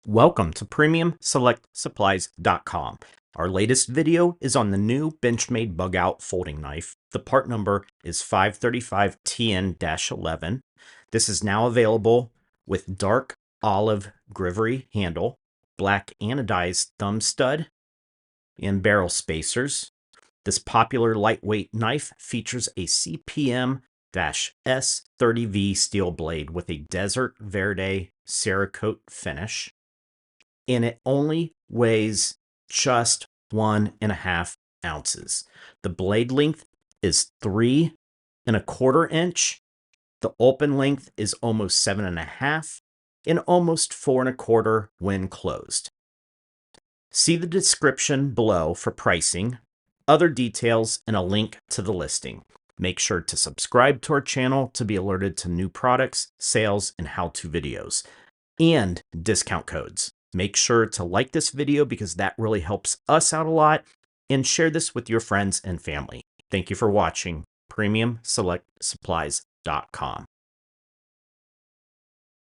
Welcome to PremiumSelectSupplies.com. Our latest video is on the new Benchmade Bugout folding knife. The part number is 535TN-11. This is now available with Dark Olive Grivory handle, black anodized thumb stud, and barrel spacers. This popular lightweight knife features a CPM-S30V steel blade with a Desert Verde Cerakote finish, and it only weighs just 1.5 ounces. The blade length is 3.25 inches. The open length is almost 7.5 and almost 4.25 when closed. See the description below for pricing, other details, and a link to the listing. Make sure to subscribe to our channel to be alerted to new products, sales, and how-to videos, and discount codes. Make sure to like this video because that really helps us out a lot, and share this with your friends and family. Thank you for watching PremiumSelectSupplies.com.